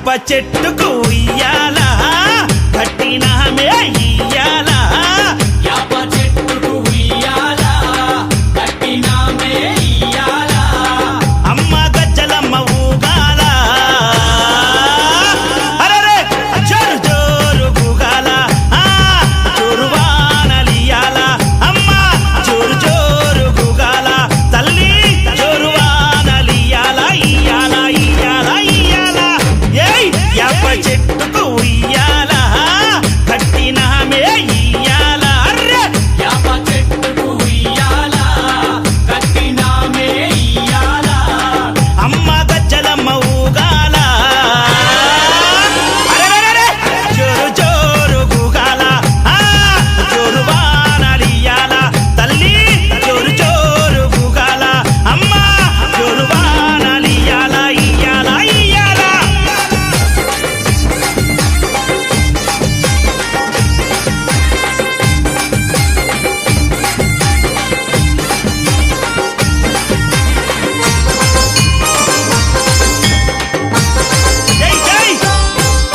యాప చెట్టుకు ఉయ్యాలా కట్టినామే ఇయ్యాలా యాప చెట్టుకు ఉయ్యాలా కట్టినామే ఇయ్యాలా అమ్మ గజ్జలమ్మ ఊగాల అరెరే జోరు జోరు ఊగాల జోరు వానలియాల అమ్మ జోరు జోరు ఊగాల తల్లి జోరు వానలియాల ఇయ్యాల ఇయ్యాల ఇయ్యాల ఏయ్ యాప చెట్టుకు ఉయ్యాల కట్టినామే ఇయ్యాల అర్రే యాప చెట్టుకు ఉయ్యాలా కట్టినామే ఇయ్యాలా అమ్మ గజ్జలమ్మ ఊగాల అరెరెరెరె జోరు జోరు ఊగాల జోరు వానలియాల తల్లి జోరు జోరు ఊగాల అమ్మ జోరు వానలియాల ఇయ్యాల ఇయ్యాల జై జై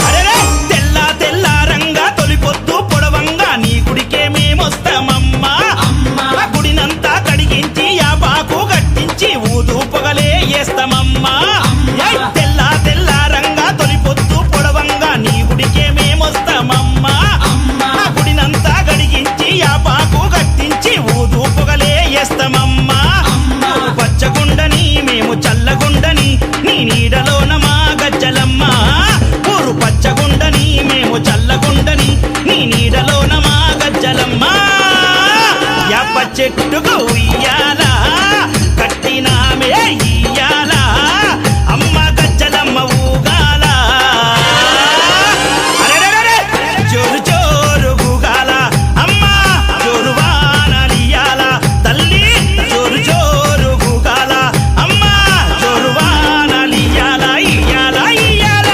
అరెరే తెల్ల తెల్లారంగా తొలిపొద్దు పొడవంగా నీ గుడికే మేమొస్తామమ్మా అమ్మా గుడినంతా కడిగించి యాపాకు గట్టించి ఊదు పొగలే వేస్తామమ్మా ఏయ్ తెల్ల తెల్లారంగా తొలిపొద్దు పొడవంగా నీ గుడికే మేమొస్తామమ్మా అమ్మా గుడినంతా గడిగించి యాపాకు గట్టించి ఊదు పొగలే వేస్తామమ్మా అమ్మా పచ్చగుండని మేము చల్లగుండని నీ నీడలోన మా గజ్జలమ్మ ఊరు పచ్చగుండని మేము చల్లగుండని నీ నీడలోన మా గజ్జలమ్మ యాప చెట్టుకు ఉయ్యాల కట్టినామే ఇయ్యాల అమ్మ గజ్జలమ్మ ఊగాల అరెరెరెరె జోరు జోరు ఊగాల అమ్మ జోరు వానలియాల తల్లి జోరు జోరు ఊగాల అమ్మ జోరు వానలియాల ఇయ్యాల ఇయ్యాల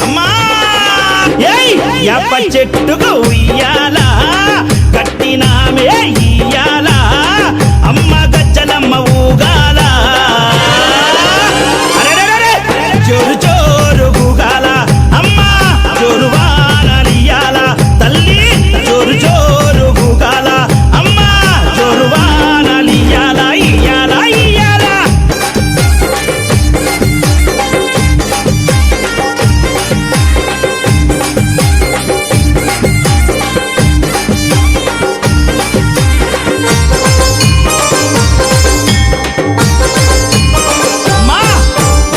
అమ్మా ఏయ్ యాప చెట్టుకు ఉయ్యాల కట్టినామే ఇయ్యాల అమ్మ గజ్జలమ్మ ఊగాల అరెరెరెరె జోరు జోరు ఊగాల అమ్మ జోరు వానలియాల తల్లి జోరు జోరు ఊగాల అమ్మ జోరు వానలియాల ఇయ్యాల ఇయ్యాల మా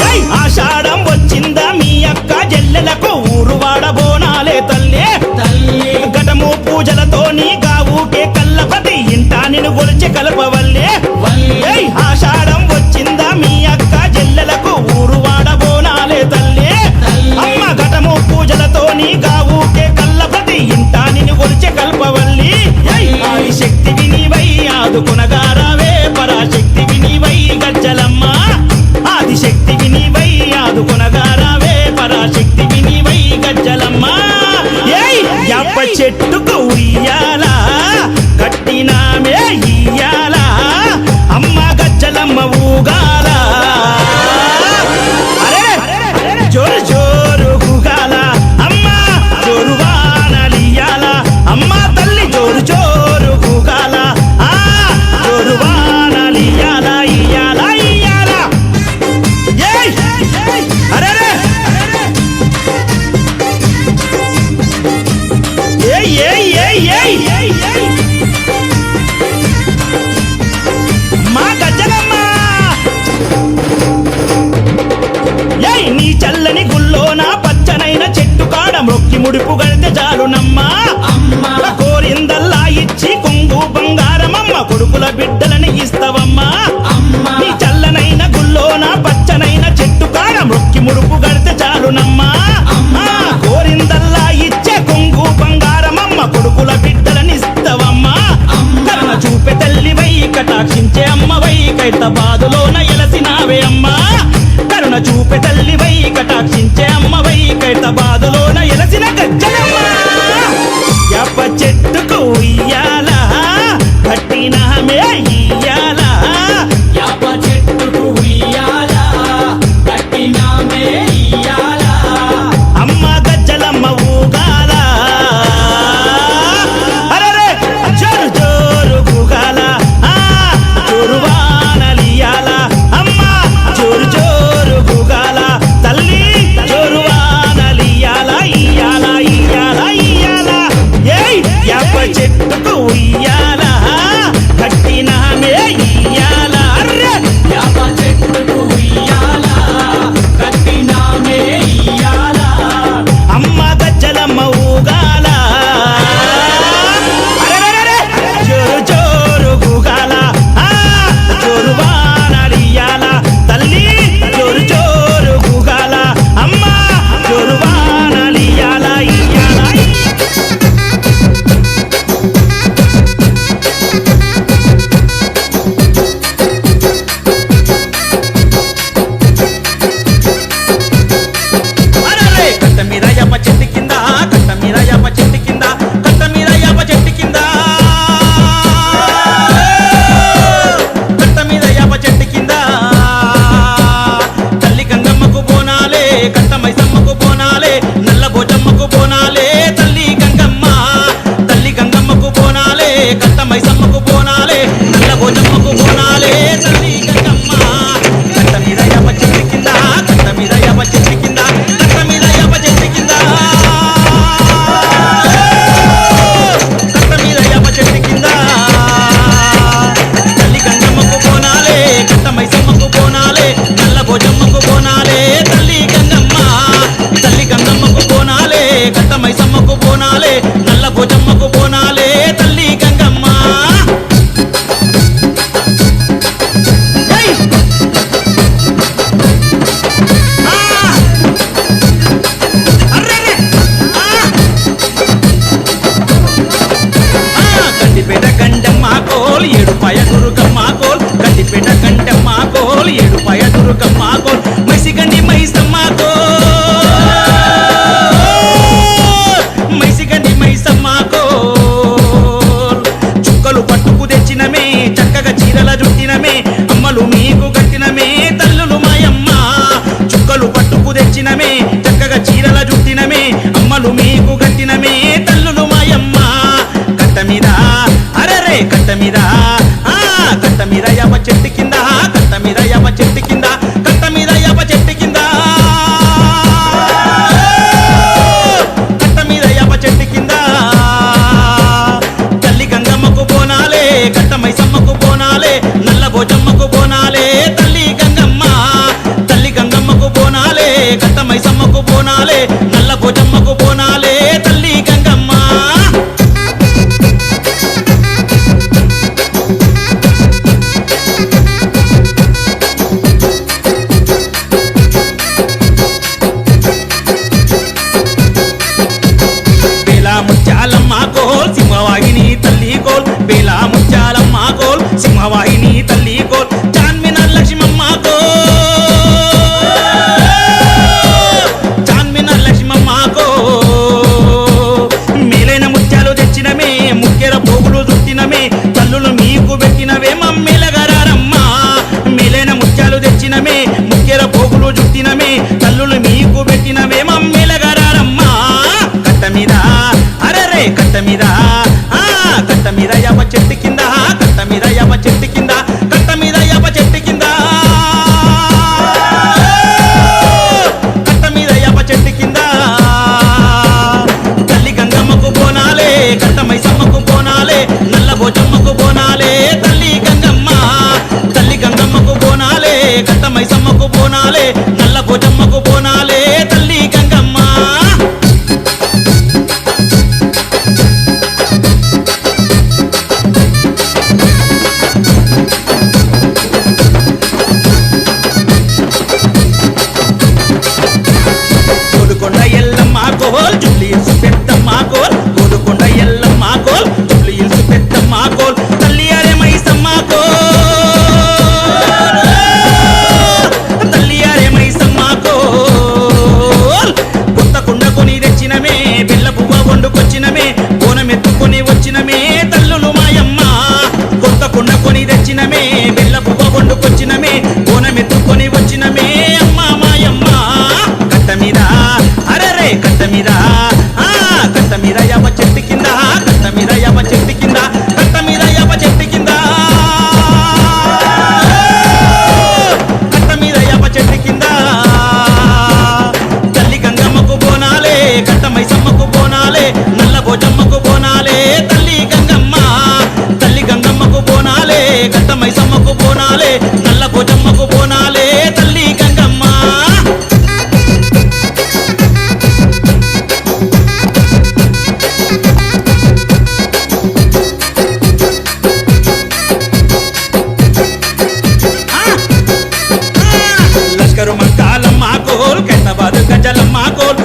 ఏయ్ ఆషాఢం వచ్చిందా మీ అక్క జల్లెలకు ఊరు వాడబోనాలే తల్లే తల్లి ఘటము పూజలతోని గావుకే కల్లపతి ఇంటా నిన్ను గొలిచి కలపవల్లే వల్లి ఏయ్ ఆషాఢం వచ్చిందా మీ అక్క జల్లెలకు ఊరు వాడబోనాలే తల్లే తల్లి అమ్మ ఘటము పూజలతోని గావుకే కల్లపతి ఇంటా నిన్ను గొలిచి కల్పవల్లి ఏయ్ ఆది శక్తి వినివై ఆదుకునగారావే పరాశక్తి వినివై గజ్జలమ్మ ఆది శక్తి వినివై ఆదుకునగారావే పరాశక్తి వినివై గజ్జలమ్మ ఏయ్ యాప చెట్టుకు ఉయ్యాల కట్టినామే ఇయ్యాల అమ్మ గజ్జలమ్మ ఊగాల అరే జోరు జోరు ఊగాల అమ్మ జోరు వానలియాల అమ్మ తల్లి జోరు జోరు ఊగాల జోరు వానలియాల ఇయ్యాల ఇయ్యాల ఏయ్ అరెరే ఏయ్ ఏయ్ ఏయ్ ఏయ్ మా గజ్జలమ్మ ఏయ్ నీ చల్లని గుల్లోన పచ్చనైన చెట్టు కాడ మొక్కి ముడుపు గడితే చాలునమ్మా అమ్మా కోరి బోనాలే నల్ల భోజమ్మకు బోనాలే తల్లి గంగమ్మ ఏయ్! ఆ! అర్రెర్రె! గండిపేట గండమ్మ కోల్ ఏడుపాయ దుర్గమ్మ కోల్ గండిపేట గండమ్మ కోల్ ఏడుపాయ దుర్గమ్మ కోల్ మైసిగండి మైసమ్మ మైసిగండి మైసమ్మ కోల్ చుక్కలు పట్టుకు తెచ్చినమే చక్కగా చీరల జుట్టినమే అమ్మలు మీకు కట్టినమే తల్లులు మాయమ్మ చుక్కలు పట్టుకు తెచ్చినమే చక్కగా చీరల జుట్టినమే అమ్మలు మీకు కట్టినమే తల్లులు మాయమ్మ కట్ట మీద అరరే కట్ట మీద కట్ట మీద యాప చెట్టు కింద కట్ట మీద యాప చెట్టు కింద కట్ట మీద యాప చెట్టు కింద కట్ట మీద యాప చెట్టు కింద తల్లి గంగమ్మకు బోనాలే కట్ట మైసమ్మకు బోనాలే నల్ల భోజమ్మకు బోనాలే తల్లి గంగమ్మ తల్లి గంగమ్మకు బోనాలే కట్ట మైసమ్మకు బోనాలే నల్ల భోజమ్మకు బోనాలే తల్లి గంగమ్మ ముత్యాలమ్మ కోల్ సింహవాహిని తల్లి కోల్ బేలా ముత్యాలమ్మ కోల్ సింహవాహిని తల్లి కోల్ చాన్మినార్ లక్ష్మమ్మ చాన్మినార్ లక్ష్మమ్మ మేలైన ముత్యాలు తెచ్చినమే ముక్కెర పోగులు చుట్టినమే తల్లులు మీకు పెట్టినవే మమ్మీలగారమ్మ మేలైన ముత్యాలు తెచ్చినమే ముక్కెర పోగులు చుట్టినమే తల్లులు మీకు పెట్టినవే మమ్మీలగారమ్మ కట్ట మీద అరరే కట్ట మీద కట్ట మీద యాప చెట్టు కింద కట్ట మీద యాప చెట్టు కింద కట్ట మీద యాప చెట్టు కింద కట్ట మీద యాప చెట్టు కింద తల్లి గంగమ్మకు బోనాలే కట్ట మైసమ్మకు బోనాలే నల్ల భోజమ్మకు బోనాలే తల్లి గంగమ్మ తల్లి గంగమ్మకు బోనాలే కట్ట మైసమ్మకు బోనాలే నల్ల భోజమ్మకు బోనాలే తల్లి గంగమ్మ గోలుకొండ ఎల్లమ్మ కోల్ జూబ్లీహిల్స్ పెద్దమ్మ కోల్ గోలుకొండ ఎల్లమ్మ కోల్ జూబ్లీహిల్స్ పెద్దమ్మ కోల్ తల్లి అరే మైసమ్మ కోల్ తల్లి అరే మైసమ్మ కోల్ కొత్త కుండ కొని తెచ్చినమే బిల్ల పువ్వ వండుకొచ్చినమే బోనం ఎత్తుకొని వచ్చినమే తల్లులు మాయమ్మ కొత్త కుండ కొని తెచ్చినమే బిల్ల పువ్వ వండుకొచ్చినమే బోనం ఎత్తుకొని వచ్చినమే అమ్మ మాయమ్మ కట్ట మీద అరరే కట్ట మీద కట్ట మీద యాప చెట్టు కింద కట్ట మీద యాప చెట్టు కింద కట్ట మీద యాప చెట్టు కింద కట్ట మీద యాప చెట్టు కింద తల్లి గంగమ్మకు బోనాలే కట్ట మైసమ్మకు బోనాలే నల్ల భోజమ్మకు బోనాలే తల్లి గంగమ్మ తల్లి గంగమ్మకు బోనాలే కట్ట మైసమ్మకు బోనాలే నల్ల భోజమ్మకు బోనాలే తల్లి గంగమ్మ లష్కరు మంకాలమ్మ కోల్ ఖైరతాబాద్ గజలమ్మ కోల్